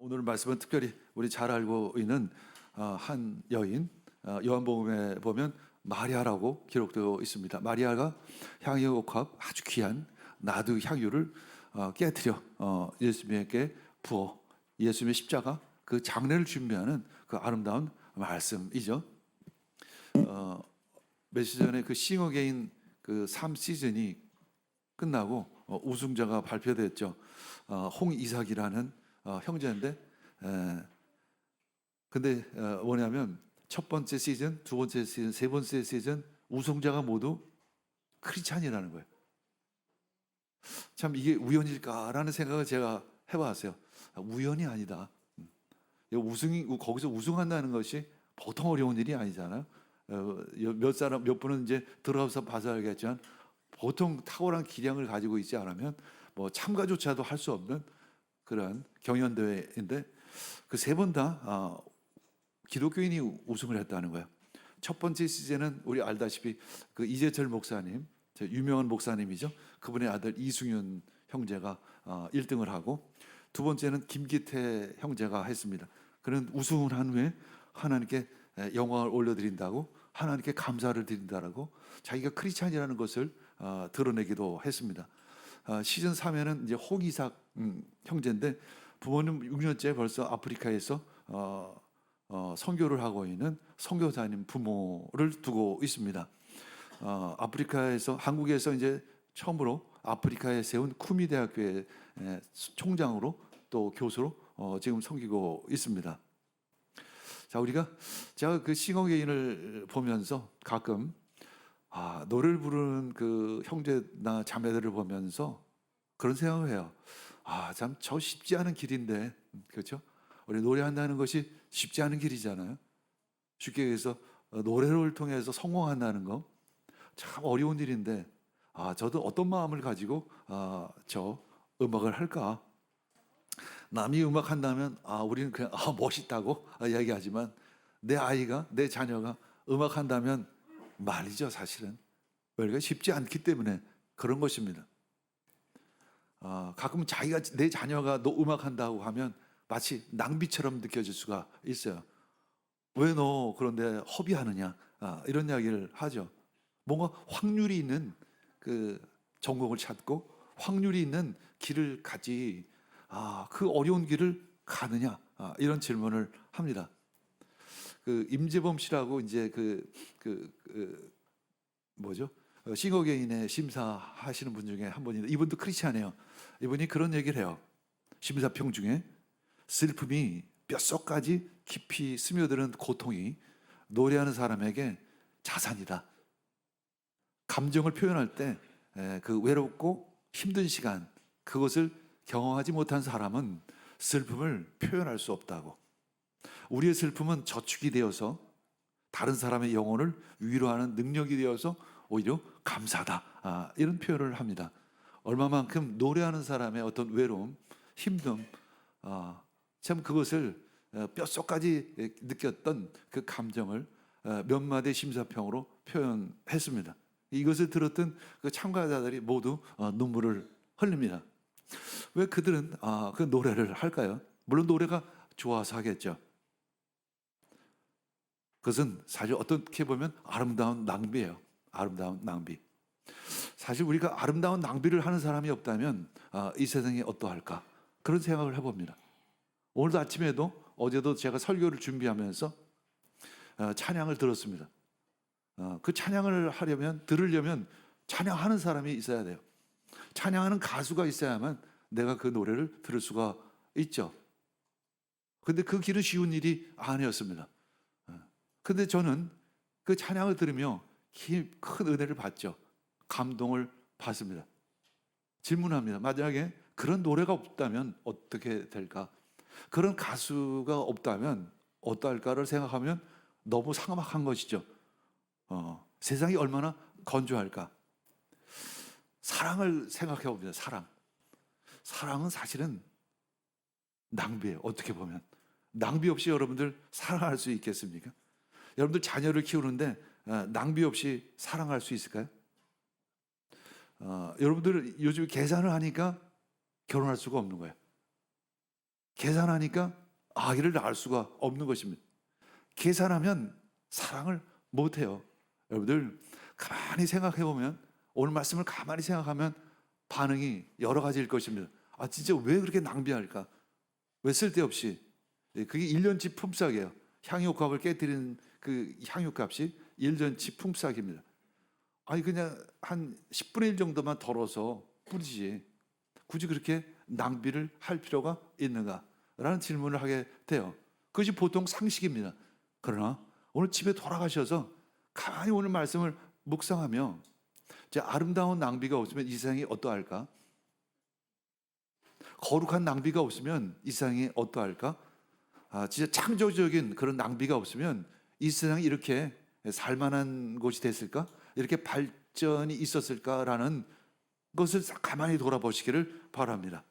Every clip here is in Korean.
오늘 말씀은 특별히 우리 잘 알고 있는 한 여인, 요한복음에 보면 마리아라고 기록되어 있습니다. 마리아가 향유옥합 아주 귀한 나드 향유를 깨뜨려 예수님에게 부어 예수님의 십자가 그 장례를 준비하는 그 아름다운 말씀이죠. 며칠 전에 그 싱어게인 그 3시즌이 끝나고 우승자가 발표됐죠. 홍이삭이라는 형제인데, 근데 뭐냐면 첫 번째 시즌, 두 번째 시즌, 세 번째 시즌 우승자가 모두 크리스찬이라는 거예요. 참 이게 우연일까라는 생각을 제가 해봤어요. 우연이 아니다. 우승이 거기서 우승한다는 것이 보통 어려운 일이 아니잖아요. 몇 분은 이제 들어가서 봐서 알겠지만 보통 탁월한 기량을 가지고 있지 않으면 뭐 참가조차도 할 수 없는 그런 경연대회인데 그 세 번 다 기독교인이 우승을 했다는 거예요. 첫 번째 시즌은 우리 알다시피 그 이재철 목사님, 유명한 목사님이죠. 그분의 아들 이승윤 형제가 1등을 하고, 두 번째는 김기태 형제가 했습니다. 그는 우승을 한 후에 하나님께 영광을 올려드린다고, 하나님께 감사를 드린다라고 자기가 크리스찬이라는 것을 드러내기도 했습니다. 시즌 3에는 이제 홍이삭 형제인데 부모님 6년째 벌써 아프리카에서 선교를 하고 있는 선교사님 부모를 두고 있습니다. 아프리카에서 한국에서 이제 처음으로 아프리카에 세운 쿠미 대학교의 총장으로 또 교수로 지금 섬기고 있습니다. 자, 제가 그 싱어게인을 보면서 가끔 노래를 부르는 그 형제나 자매들을 보면서 그런 생각을 해요. 참 저 쉽지 않은 길인데, 그렇죠? 우리 노래한다는 것이 쉽지 않은 길이잖아요. 쉽게 얘기해서 노래를 통해서 성공한다는 거 참 어려운 일인데, 저도 어떤 마음을 가지고 저 음악을 할까? 남이 음악 한다면 우리는 그냥 멋있다고 이야기하지만 내 아이가, 내 자녀가 음악 한다면 말이죠, 사실은. 우리가 쉽지 않기 때문에 그런 것입니다. 가끔 내 자녀가 너 음악 한다고 하면 마치 낭비처럼 느껴질 수가 있어요. 왜 너 그런데 허비하느냐? 이런 이야기를 하죠. 뭔가 확률이 있는 그 전공을 찾고 확률이 있는 길을 가지, 그 어려운 길을 가느냐? 이런 질문을 합니다. 그 임재범 씨라고 이제 뭐죠? 싱어게인의 심사하시는 분 중에 한 분인데 이분도 크리스찬이에요. 이분이 그런 얘기를 해요. 심사평 중에 슬픔이 뼛속까지 깊이 스며드는 고통이 노래하는 사람에게 자산이다. 감정을 표현할 때 그 외롭고 힘든 시간, 그것을 경험하지 못한 사람은 슬픔을 표현할 수 없다고. 우리의 슬픔은 저축이 되어서 다른 사람의 영혼을 위로하는 능력이 되어서 오히려 감사다. 이런 표현을 합니다. 얼마만큼 노래하는 사람의 어떤 외로움, 힘듦, 참 그것을 뼛속까지 느꼈던 그 감정을 몇 마디 심사평으로 표현했습니다. 이것을 들었던 그 참가자들이 모두 눈물을 흘립니다. 왜 그들은 그 노래를 할까요? 물론 노래가 좋아서 하겠죠. 그것은 사실 어떻게 보면 아름다운 낭비예요. 아름다운 낭비. 사실 우리가 아름다운 낭비를 하는 사람이 없다면 이 세상이 어떠할까? 그런 생각을 해봅니다. 오늘도 아침에도 어제도 제가 설교를 준비하면서 찬양을 들었습니다. 그 찬양을 들으려면 찬양하는 사람이 있어야 돼요. 찬양하는 가수가 있어야만 내가 그 노래를 들을 수가 있죠. 근데 그 길은 쉬운 일이 아니었습니다. 근데 저는 그 찬양을 들으며 큰 은혜를 받죠. 감동을 받습니다. 질문합니다. 만약에 그런 노래가 없다면 어떻게 될까? 그런 가수가 없다면 어떨까를 생각하면 너무 삭막한 것이죠. 세상이 얼마나 건조할까? 사랑을 생각해 봅니다. 사랑은 사실은 낭비예요. 어떻게 보면. 낭비 없이 여러분들 사랑할 수 있겠습니까? 여러분들 자녀를 키우는데 낭비 없이 사랑할 수 있을까요? 여러분들 요즘 계산을 하니까 결혼할 수가 없는 거예요. 계산하니까 아이를 낳을 수가 없는 것입니다. 계산하면 사랑을 못해요. 여러분들 가만히 생각해 보면, 오늘 말씀을 가만히 생각하면 반응이 여러 가지일 것입니다. 아, 진짜 왜 그렇게 낭비할까? 왜 쓸데없이? 그게 1년치 품삯이에요. 향유값을 깨뜨리는 그 향유값이 1년치 품삯입니다. 아니, 그냥 한 10분의 1 정도만 덜어서 뿌리지, 굳이 그렇게 낭비를 할 필요가 있는가? 라는 질문을 하게 돼요. 그것이 보통 상식입니다. 그러나 오늘 집에 돌아가셔서 가만히 오늘 말씀을 묵상하며, 아름다운 낭비가 없으면 이 세상이 어떠할까? 거룩한 낭비가 없으면 이 세상이 어떠할까? 진짜 창조적인 그런 낭비가 없으면 이 세상이 이렇게 살만한 곳이 됐을까? 이렇게 발전이 있었을까라는 것을 가만히 돌아보시기를 바랍니다.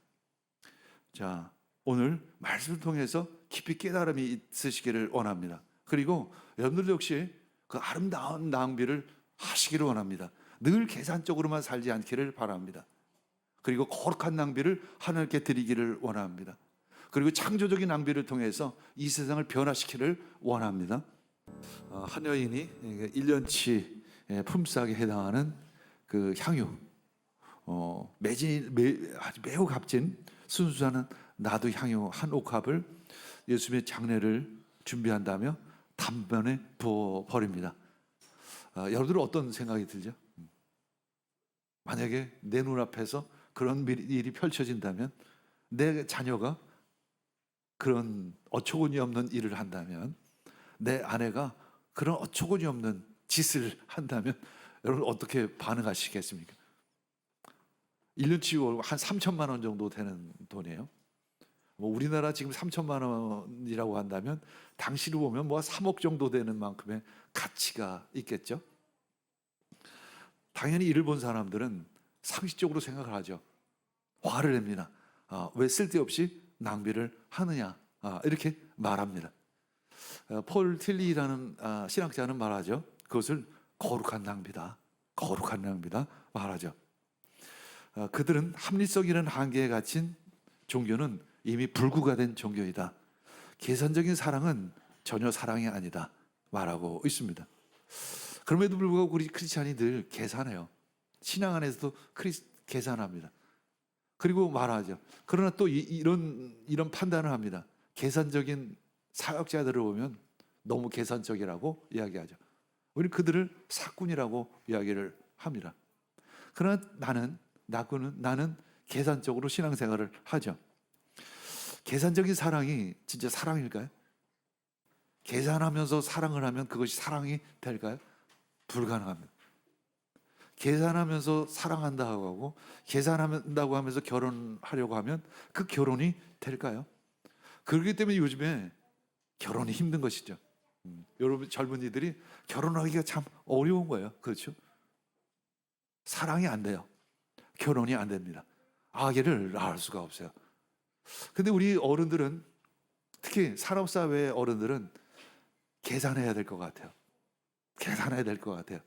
자, 오늘 말씀을 통해서 깊이 깨달음이 있으시기를 원합니다. 그리고 여러분들 역시 그 아름다운 낭비를 하시기를 원합니다. 늘 계산적으로만 살지 않기를 바랍니다. 그리고 거룩한 낭비를 하나님께 드리기를 원합니다. 그리고 창조적인 낭비를 통해서 이 세상을 변화시키기를 원합니다. 한 여인이 1년치 품삯에 해당하는 그 향유, 아주 매우 값진 순수한 나도 향유 한 옥합을 예수님의 장례를 준비한다며 단번에 부어 버립니다. 여러분들은 어떤 생각이 들죠? 만약에 내 눈앞에서 그런 일이 펼쳐진다면, 내 자녀가 그런 어처구니 없는 일을 한다면, 내 아내가 그런 어처구니 없는 짓을 한다면 여러분 어떻게 반응하시겠습니까? 1년치 한 3천만 원 정도 되는 돈이에요. 뭐 우리나라 지금 3천만 원이라고 한다면 당시로 보면 뭐 3억 정도 되는 만큼의 가치가 있겠죠. 당연히 이를 본 사람들은 상식적으로 생각을 하죠. 화를 냅니다. 왜 쓸데없이 낭비를 하느냐, 이렇게 말합니다. 폴 틸리라는 신학자는 말하죠. 그것을 거룩한 낭비다, 거룩한 낭비다 말하죠. 그들은 합리성이라는 한계에 갇힌 종교는 이미 불구가 된 종교이다. 계산적인 사랑은 전혀 사랑이 아니다 말하고 있습니다. 그럼에도 불구하고 우리 크리스찬이 늘 계산해요. 신앙 안에서도 계산합니다. 그리고 말하죠. 그러나 또 이런 판단을 합니다. 계산적인 사역자들을 보면 너무 계산적이라고 이야기하죠. 우리 그들을 사꾼이라고 이야기를 합니다. 그러나 나는 계산적으로 신앙생활을 하죠. 계산적인 사랑이 진짜 사랑일까요? 계산하면서 사랑을 하면 그것이 사랑이 될까요? 불가능합니다. 계산하면서 사랑한다고 하고 계산한다고 하면서 결혼하려고 하면 그 결혼이 될까요? 그렇기 때문에 요즘에 결혼이 힘든 것이죠. 여러분 젊은이들이 결혼하기가 참 어려운 거예요. 그렇죠? 사랑이 안 돼요. 결혼이 안 됩니다. 아기를 낳을 수가 없어요. 근데 우리 어른들은, 특히 산업사회의 어른들은 계산해야 될 것 같아요. 계산해야 될 것 같아요.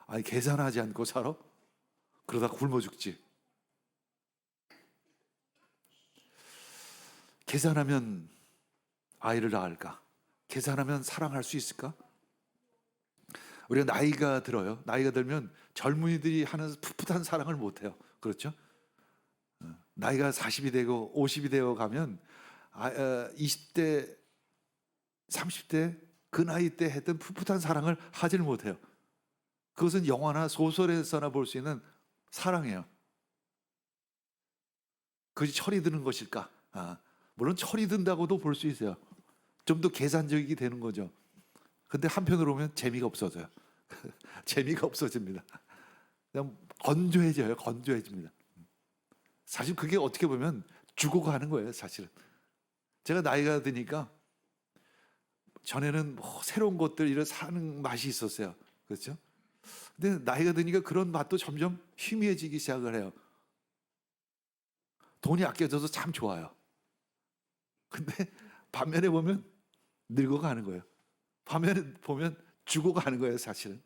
아니, 계산하지 않고 살아? 그러다 굶어 죽지. 계산하면 아이를 낳을까? 계산하면 사랑할 수 있을까? 우리가 나이가 들어요. 나이가 들면 젊은이들이 하는 풋풋한 사랑을 못해요. 그렇죠? 나이가 40이 되고 50이 되어 가면 20대, 30대 그 나이 때 했던 풋풋한 사랑을 하지를 못해요. 그것은 영화나 소설에서나 볼 수 있는 사랑이에요. 그것이 철이 드는 것일까? 물론 철이 든다고도 볼 수 있어요. 좀 더 계산적이게 되는 거죠. 근데 한편으로 보면 재미가 없어져요. 재미가 없어집니다. 그냥 건조해져요. 건조해집니다. 사실 그게 어떻게 보면 죽어가는 거예요. 사실은 제가 나이가 드니까 전에는 뭐 새로운 것들 이런 사는 맛이 있었어요. 그렇죠? 근데 나이가 드니까 그런 맛도 점점 희미해지기 시작을 해요. 돈이 아껴져서 참 좋아요. 근데 반면에 보면 늙어가는 거예요. 반면에 보면 죽어가는 거예요. 사실은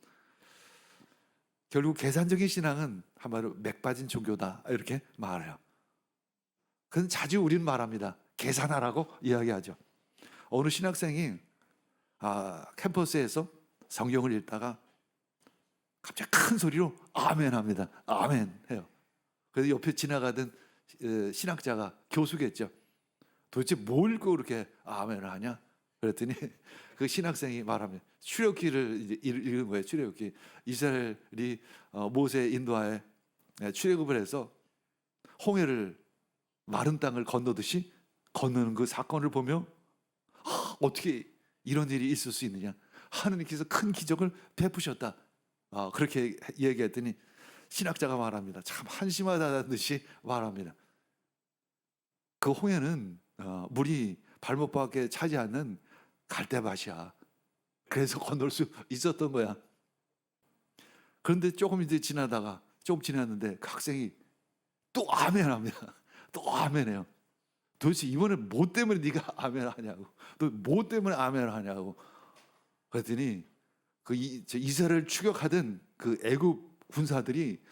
결국 계산적인 신앙은 한마디로 맥 빠진 종교다, 이렇게 말해요. 그건 자주 우리는 말합니다. 계산하라고 이야기하죠. 어느 신학생이 캠퍼스에서 성경을 읽다가 갑자기 큰 소리로 아멘 합니다. 아멘 해요. 그래서 옆에 지나가던 신학자가 교수겠죠. 도대체 뭘 읽고 그렇게 아멘을 하냐? 그랬더니 그 신학생이 말합니다. 출애굽기를 이제 읽은 거예요. 출애굽기. 이스라엘이 모세 인도하에 출애굽을 해서 홍해를 마른 땅을 건너듯이 건너는 그 사건을 보며 어떻게 이런 일이 있을 수 있느냐? 하느님께서 큰 기적을 베푸셨다. 그렇게 얘기했더니 신학자가 말합니다. 참 한심하다는 듯이 말합니다. 그 홍해는 물이 발목밖에 차지 않는 갈대밭이야. 그래서 건널 수 있었던 거야. 그런데 조금 이제 지나다가 조금 지났는데 그 학생이 또 아멘합니다. 또 아멘해요. 도대체 이번에 뭐 때문에 네가 아멘하냐고. 또 뭐 때문에 아멘하냐고. 그랬더니 그 이스라엘을 추격하던 그 애굽 군사들이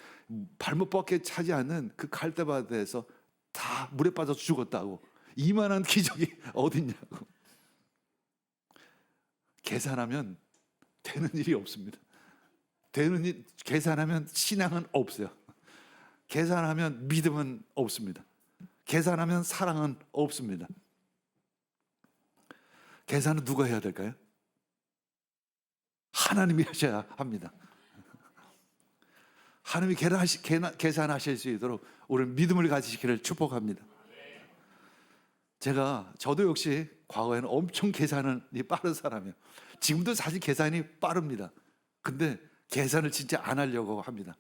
발목밖에 차지 않는 그 갈대밭에서 다 물에 빠져서 죽었다고. 이만한 기적이 어딨냐고. 계산하면 되는 일이 없습니다. 계산하면 신앙은 없어요. 계산하면 믿음은 없습니다. 계산하면 사랑은 없습니다. 계산은 누가 해야 될까요? 하나님이 하셔야 합니다. 하나님이 계산하실 수 있도록 우리 믿음을 가지시기를 축복합니다. 저도 역시 과거에는 엄청 계산이 빠른 사람이에요. 지금도 사실 계산이 빠릅니다. 근데 계산을 진짜 안 하려고 합니다.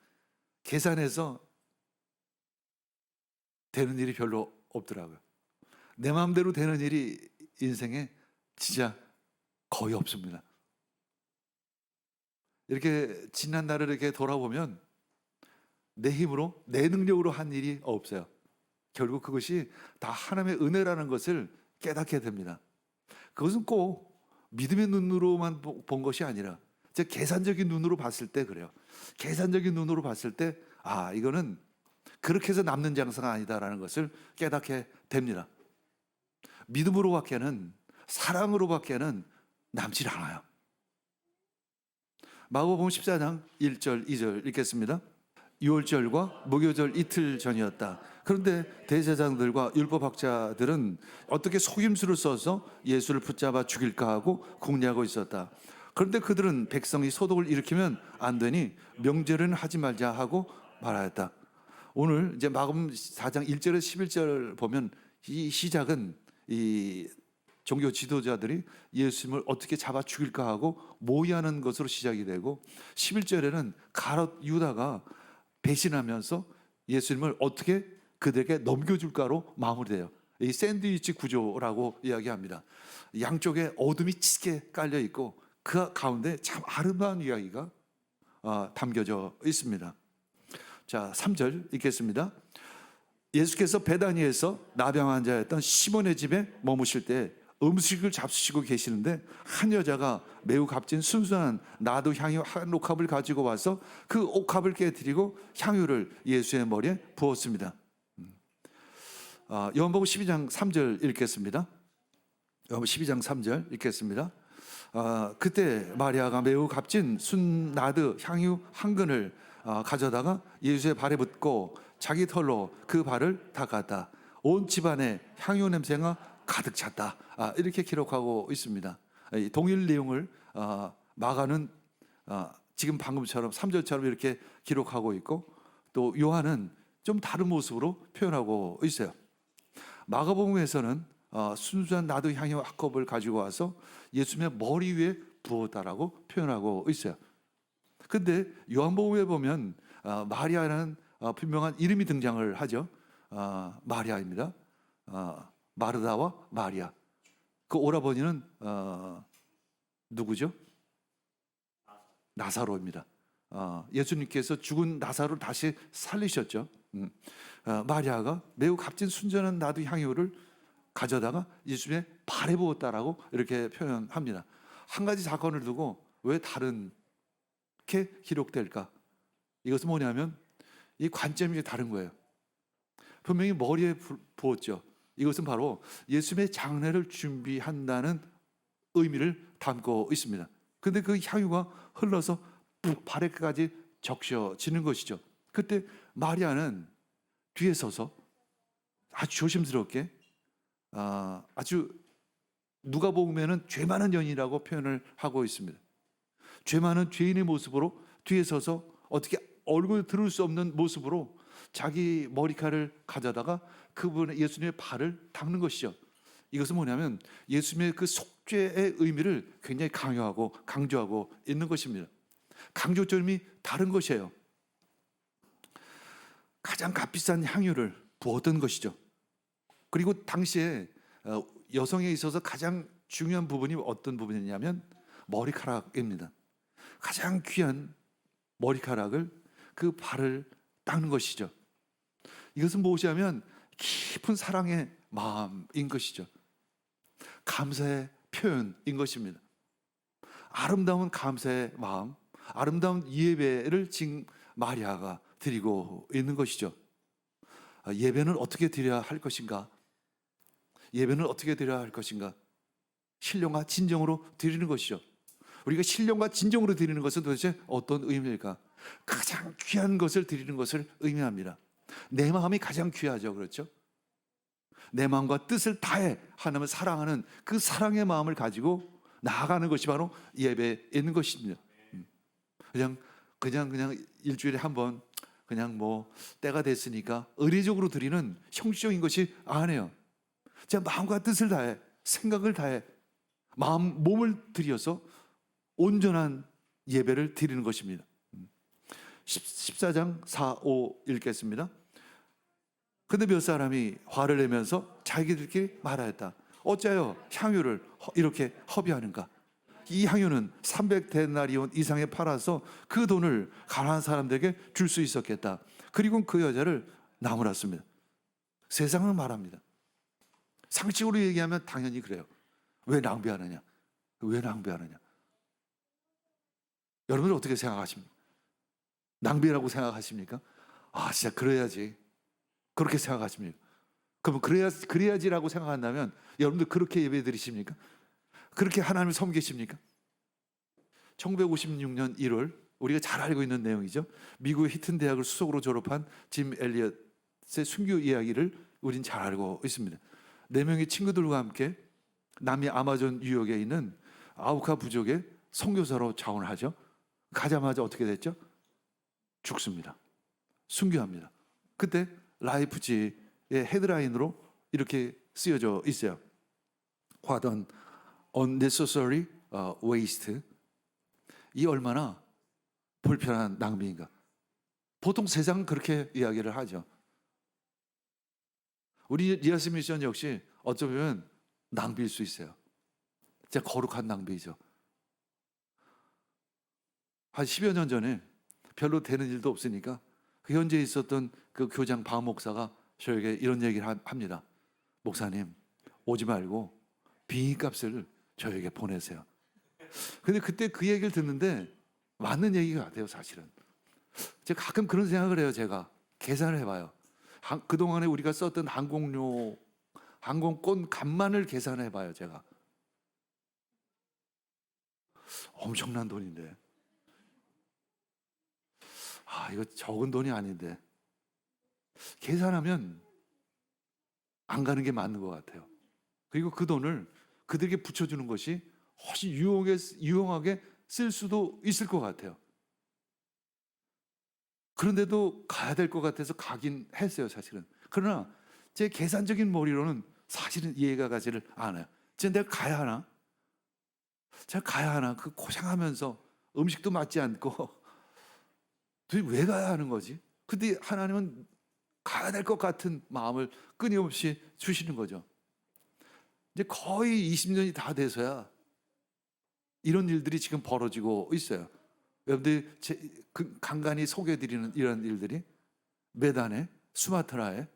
계산해서 되는 일이 별로 없더라고요. 내 마음대로 되는 일이 인생에 진짜 거의 없습니다. 이렇게 지난 날을 이렇게 돌아보면 내 힘으로, 내 능력으로 한 일이 없어요. 결국 그것이 다 하나님의 은혜라는 것을 깨닫게 됩니다. 그것은 꼭 믿음의 눈으로만 본 것이 아니라 계산적인 눈으로 봤을 때 그래요. 계산적인 눈으로 봤을 때 이거는 그렇게 해서 남는 장사가 아니다라는 것을 깨닫게 됩니다. 믿음으로밖에는, 사랑으로밖에는 남질 않아요. 마가복음 14장 1절 2절 읽겠습니다. 유월절과 무교절 이틀 전이었다. 그런데 대제사장들과 율법학자들은 어떻게 속임수를 써서 예수를 붙잡아 죽일까 하고 궁리하고 있었다. 그런데 그들은 백성이 소동을 일으키면 안 되니 명제는 하지 말자 하고 말하였다. 오늘 이제 마가복음 4장 1절에서 11절 보면 이 시작은 이 종교 지도자들이 예수님을 어떻게 잡아 죽일까 하고 모의하는 것으로 시작이 되고, 11절에는 가롯 유다가 배신하면서 예수님을 어떻게 그들에게 넘겨줄까로 마무리돼요. 이 샌드위치 구조라고 이야기합니다. 양쪽에 어둠이 짙게 깔려 있고 그 가운데 참 아름다운 이야기가 담겨져 있습니다. 자, 3절 읽겠습니다. 예수께서 베다니에서 나병 환자였던 시몬의 집에 머무실 때 음식을 잡수시고 계시는데 한 여자가 매우 값진 순수한 나도 향유 한 옥합을 가지고 와서 그 옥합을 깨뜨리고 향유를 예수의 머리에 부었습니다. 요한복음 12장 3절 읽겠습니다. 요한복음 12장 3절 읽겠습니다. 그때 마리아가 매우 값진 순나드 향유 한 근을 가져다가 예수의 발에 붓고 자기 털로 그 발을 닦았다. 온 집안에 향유 냄새가 가득 찼다. 이렇게 기록하고 있습니다. 동일 내용을 마가는 지금 방금처럼 3절처럼 이렇게 기록하고 있고, 또 요한은 좀 다른 모습으로 표현하고 있어요. 마가복음에서는 순수한 나드 향유 한 컵을 가지고 와서 예수님의 머리 위에 부었다라고 표현하고 있어요. 근데 요한복음에 보면 마리아라는 분명한 이름이 등장을 하죠. 마리아입니다. 마르다와 마리아. 그 오라버니는 누구죠? 나사로입니다. 예수님께서 죽은 나사로를 다시 살리셨죠. 마리아가 매우 값진 순전한 나드 향유를 가져다가 예수님의 발에 부었다라고 이렇게 표현합니다. 한 가지 사건을 두고 왜 다르게 기록될까? 이것은 뭐냐면 이 관점이 다른 거예요. 분명히 머리에 부었죠. 이것은 바로 예수님의 장례를 준비한다는 의미를 담고 있습니다. 근데 그 향유가 흘러서 발에까지 적셔지는 것이죠. 그때 마리아는 뒤에 서서 아주 조심스럽게 아주 누가복음에는 죄 많은 여인이라고 표현을 하고 있습니다. 죄 많은 죄인의 모습으로 뒤에 서서 어떻게 얼굴 들을 수 없는 모습으로 자기 머리카락을 가져다가 그분의 예수님의 발을 닦는 것이죠. 이것은 뭐냐면 예수님의 그 속죄의 의미를 굉장히 강요하고 강조하고 있는 것입니다. 강조점이 다른 것이에요. 가장 값비싼 향유를 부었던 것이죠. 그리고 당시에 여성에 있어서 가장 중요한 부분이 어떤 부분이냐면 머리카락입니다. 가장 귀한 머리카락을 그 발을 닦는 것이죠. 이것은 무엇이냐면 깊은 사랑의 마음인 것이죠. 감사의 표현인 것입니다. 아름다운 감사의 마음, 아름다운 예배를 지금 마리아가 드리고 있는 것이죠. 예배는 어떻게 드려야 할 것인가? 예배는 어떻게 드려야 할 것인가? 신령과 진정으로 드리는 것이죠. 우리가 신령과 진정으로 드리는 것은 도대체 어떤 의미일까? 가장 귀한 것을 드리는 것을 의미합니다. 내 마음이 가장 귀하죠. 그렇죠? 내 마음과 뜻을 다해 하나님을 사랑하는 그 사랑의 마음을 가지고 나아가는 것이 바로 예배에 있는 것입니다. 그냥 일주일에 한 번 그냥 뭐 때가 됐으니까 의례적으로 드리는 형식적인 것이 아니에요. 제 마음과 뜻을 다해 생각을 다해 몸을 들여서 온전한 예배를 드리는 것입니다. 14장 4, 5 읽겠습니다. 근데 몇 사람이 화를 내면서 자기들끼리 말하였다. 어째요 향유를 이렇게 허비하는가? 이 향유는 300데나리온 이상에 팔아서 그 돈을 가난한 사람들에게 줄 수 있었겠다. 그리고 그 여자를 나무랐습니다. 세상은 말합니다. 상식으로 얘기하면 당연히 그래요. 왜 낭비하느냐? 왜 낭비하느냐? 여러분들 어떻게 생각하십니까? 낭비라고 생각하십니까? 진짜 그래야지. 그렇게 생각하십니까? 그럼 그래야지라고 생각한다면 여러분들 그렇게 예배 드리십니까? 그렇게 하나님을 섬기십니까? 1956년 1월 우리가 잘 알고 있는 내용이죠. 미국의 히튼 대학을 수석으로 졸업한 짐 엘리엇의 순교 이야기를 우린 잘 알고 있습니다. 4명의 친구들과 함께 남미 아마존 유역에 있는 아우카 부족의 선교사로 자원하죠. 가자마자 어떻게 됐죠? 죽습니다. 순교합니다. 그때 라이프지의 헤드라인으로 이렇게 쓰여져 있어요. What an unnecessary waste. 이 얼마나 불편한 낭비인가. 보통 세상은 그렇게 이야기를 하죠. 우리 리아스 미션 역시 어쩌면 낭비일 수 있어요. 진짜 거룩한 낭비죠. 한 10여 년 전에 별로 되는 일도 없으니까 그 현지에 있었던 그 교장 박 목사가 저에게 이런 얘기를 합니다. 목사님, 오지 말고 비행값을 저에게 보내세요. 근데 그때 그 얘기를 듣는데 맞는 얘기가 같아요, 사실은. 제가 가끔 그런 생각을 해요, 제가. 계산을 해봐요. 그동안에 우리가 썼던 항공권 값만을 계산해봐요, 제가. 엄청난 돈인데. 이거 적은 돈이 아닌데. 계산하면 안 가는 게 맞는 것 같아요. 그리고 그 돈을 그들에게 붙여주는 것이 훨씬 유용하게 쓸 수도 있을 것 같아요. 그런데도 가야 될 것 같아서 가긴 했어요, 사실은. 그러나 제 계산적인 머리로는 사실은 이해가 가지를 않아요. 내가 가야 하나? 제가 가야 하나? 그 고생하면서 음식도 맞지 않고 도대체 왜 가야 하는 거지? 근데 하나님은 가야 될 것 같은 마음을 끊임없이 주시는 거죠. 이제 거의 20년이 다 돼서야 이런 일들이 지금 벌어지고 있어요. 여러분들이 간간히 소개해드리는 이런 일들이 메단에, 수마트라에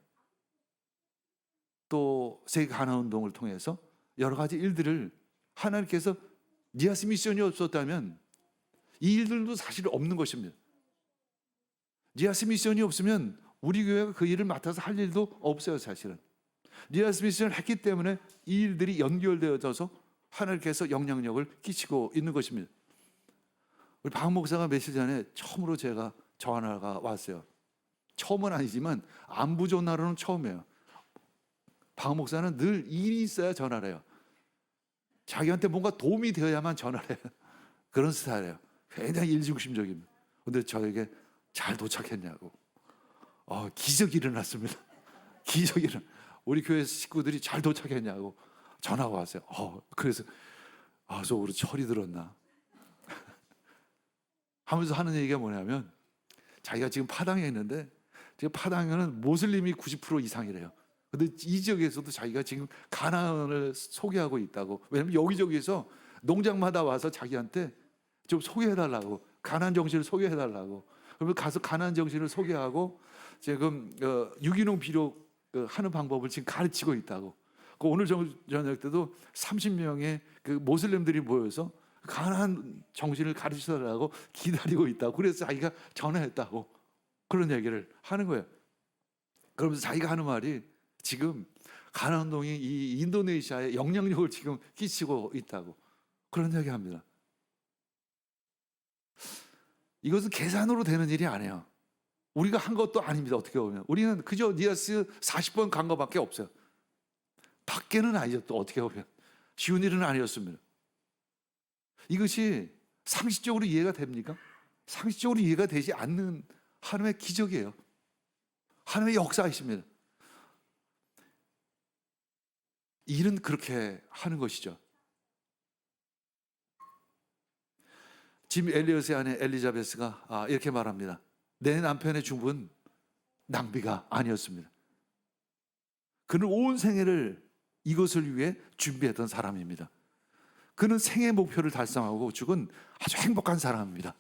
또 세계 가나 운동을 통해서 여러 가지 일들을 하나님께서 니아스 미션이 없었다면 이 일들도 사실 없는 것입니다. 니아스 미션이 없으면 우리 교회가 그 일을 맡아서 할 일도 없어요, 사실은. 리더 미션을 했기 때문에 이 일들이 연결되어져서 하나님께서 영향력을 끼치고 있는 것입니다. 우리 박 목사가 며칠 전에 처음으로 제가 전화가 왔어요. 처음은 아니지만 안부 전화로는 처음이에요. 박 목사는 늘 일이 있어야 전화를 해요. 자기한테 뭔가 도움이 되어야만 전화를 해요. 그런 스타일이에요. 굉장히 일중심적입니다. 근데 저에게 잘 도착했냐고. 기적이 일어났습니다. 기적이 일어났. 우리 교회 식구들이 잘 도착했냐고 전화가 왔어요. 그래서 속으로 철이 들었나 하면서 하는 얘기가 뭐냐면, 자기가 지금 파당에 있는데 지금 파당에는 모슬림이 90% 이상이래요. 근데 이 지역에서도 자기가 지금 가나안을 소개하고 있다고. 왜냐면 여기저기에서 농장마다 와서 자기한테 좀 소개해달라고, 가나안 정신을 소개해달라고. 그러면 가서 가나안 정신을 소개하고 지금 유기농 비료 하는 방법을 지금 가르치고 있다고. 오늘 저녁 때도 30명의 그 모슬렘들이 모여서 가나안 정신을 가르치달라고 기다리고 있다고. 그래서 자기가 전화했다고 그런 얘기를 하는 거예요. 그러면서 자기가 하는 말이, 지금 가나안동이 이 인도네시아에 영향력을 지금 끼치고 있다고 그런 얘기합니다. 이것은 계산으로 되는 일이 아니에요. 우리가 한 것도 아닙니다. 어떻게 보면 우리는 그저 니아스 40번 간 것밖에 없어요. 밖에는 아니죠. 또 어떻게 보면 쉬운 일은 아니었습니다. 이것이 상식적으로 이해가 됩니까? 상식적으로 이해가 되지 않는 하나님의 기적이에요. 하나님의 역사이십니다. 일은 그렇게 하는 것이죠. 짐 엘리엇의 아내 엘리자베스가 이렇게 말합니다. 내 남편의 죽음은 낭비가 아니었습니다. 그는 온 생애를 이것을 위해 준비했던 사람입니다. 그는 생애 목표를 달성하고 죽은 아주 행복한 사람입니다.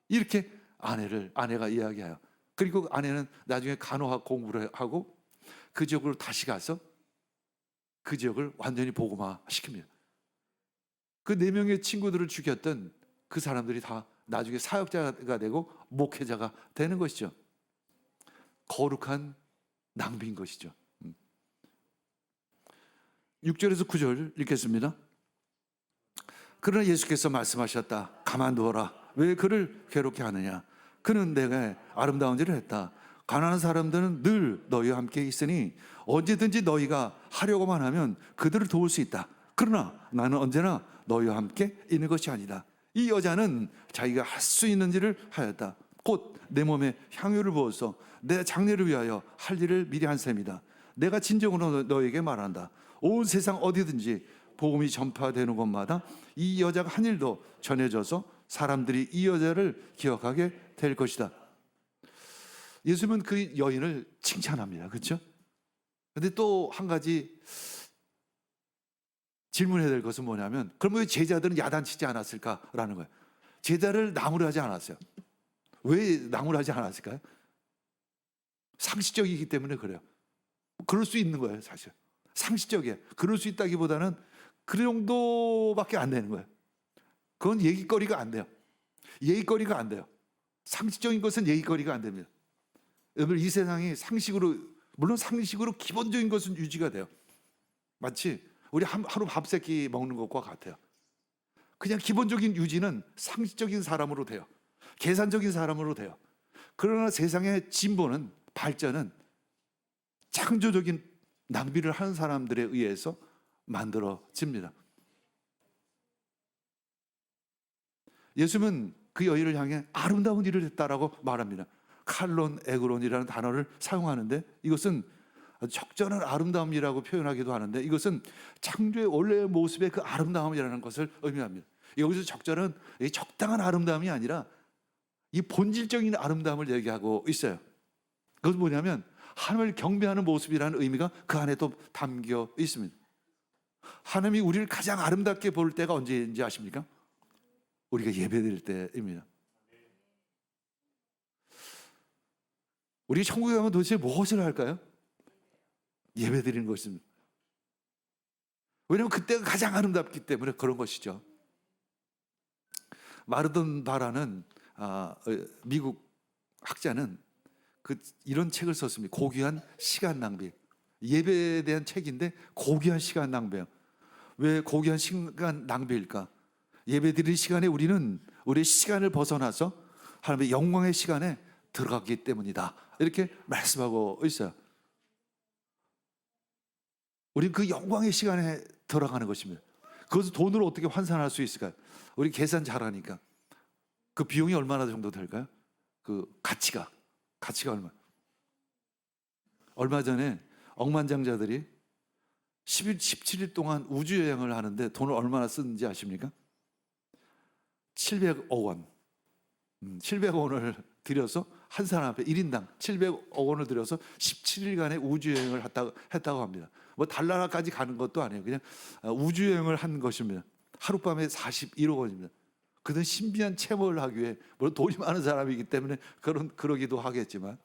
이렇게 아내가 이야기해요. 그리고 아내는 나중에 간호학 공부를 하고 그 지역으로 다시 가서 그 지역을 완전히 복음화시킵니다. 그 4명의 친구들을 죽였던 그 사람들이 다 나중에 사역자가 되고 목회자가 되는 것이죠. 거룩한 낭비인 것이죠. 6절에서 9절 읽겠습니다. 그러나 예수께서 말씀하셨다. 가만두어라. 왜 그를 괴롭게 하느냐? 그는 내가 아름다운 일을 했다. 가난한 사람들은 늘 너희와 함께 있으니 언제든지 너희가 하려고만 하면 그들을 도울 수 있다. 그러나 나는 언제나 너희와 함께 있는 것이 아니다. 이 여자는 자기가 할 수 있는 일을 하였다. 곧 내 몸에 향유를 부어서 내 장례를 위하여 할 일을 미리 한 셈이다. 내가 진정으로 너에게 말한다. 온 세상 어디든지 복음이 전파되는 곳마다 이 여자가 한 일도 전해져서 사람들이 이 여자를 기억하게 될 것이다. 예수님은 그 여인을 칭찬합니다. 그렇죠? 근데 또 한 가지 질문해야 될 것은 뭐냐면, 그럼 왜 제자들은 야단치지 않았을까라는 거예요. 제자를 나무라지 않았어요. 왜 나무라지 않았을까요? 상식적이기 때문에 그래요. 그럴 수 있는 거예요, 사실. 상식적이에요. 그럴 수 있다기보다는 그 정도밖에 안 되는 거예요. 그건 얘기거리가 안 돼요. 얘기거리가 안 돼요. 상식적인 것은 얘기거리가 안 됩니다. 여러분, 이 세상이 상식으로, 물론 상식으로 기본적인 것은 유지가 돼요. 마치 우리 하루 밥 세 끼 먹는 것과 같아요. 그냥 기본적인 유지는 상식적인 사람으로 돼요. 계산적인 사람으로 돼요. 그러나 세상의 진보는, 발전은 창조적인 낭비를 하는 사람들에 의해서 만들어집니다. 예수님은 그 여인을 향해 아름다운 일을 했다라고 말합니다. 칼론 에그론이라는 단어를 사용하는데, 이것은 적절한 아름다움이라고 표현하기도 하는데, 이것은 창조의 원래의 모습의 그 아름다움이라는 것을 의미합니다. 여기서 적절한 적당한 아름다움이 아니라 이 본질적인 아름다움을 얘기하고 있어요. 그것은 뭐냐면 하나님을 경배하는 모습이라는 의미가 그 안에 또 담겨 있습니다. 하나님이 우리를 가장 아름답게 볼 때가 언제인지 아십니까? 우리가 예배드릴 때입니다. 우리가 천국에 가면 도대체 무엇을 할까요? 예배드리는 것입니다. 왜냐하면 그때가 가장 아름답기 때문에 그런 것이죠. 마르돈 바라는 미국 학자는 이런 책을 썼습니다. 고귀한 시간 낭비. 예배에 대한 책인데 고귀한 시간 낭비예요. 왜 고귀한 시간 낭비일까? 예배 드리는 시간에 우리는 우리의 시간을 벗어나서 하나님의 영광의 시간에 들어갔기 때문이다. 이렇게 말씀하고 있어요. 우리는 그 영광의 시간에 들어가는 것입니다. 그것을 돈으로 어떻게 환산할 수 있을까요? 우리 계산 잘하니까. 그 비용이 얼마나 정도 될까요? 그 가치가 얼마 전에 억만장자들이 10일, 17일 동안 우주여행을 하는데 돈을 얼마나 쓰는지 아십니까? 700억 원. 700억 원을 들여서 한 사람 앞에 1인당 700억 원을 들여서 17일간의 우주여행을 했다고 합니다. 뭐 달나라까지 가는 것도 아니에요. 그냥 우주여행을 한 것입니다. 하룻밤에 41억 원입니다. 그런 신비한 체험을 하기 위해, 물론 돈이 많은 사람이기 때문에 그러기도 하겠지만,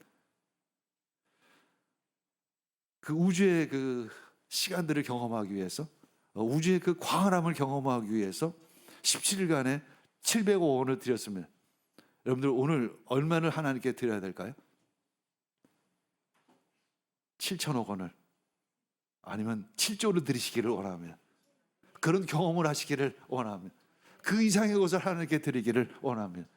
그 우주의 그 시간들을 경험하기 위해서, 우주의 그 광활함을 경험하기 위해서 17일간의 700억 원을 드렸습니다. 여러분들 오늘 얼마를 하나님께 드려야 될까요? 7천억 원을, 아니면 7조를 드리시기를 원합니다. 그런 경험을 하시기를 원합니다. 그 이상의 것을 하나님께 드리기를 원합니다.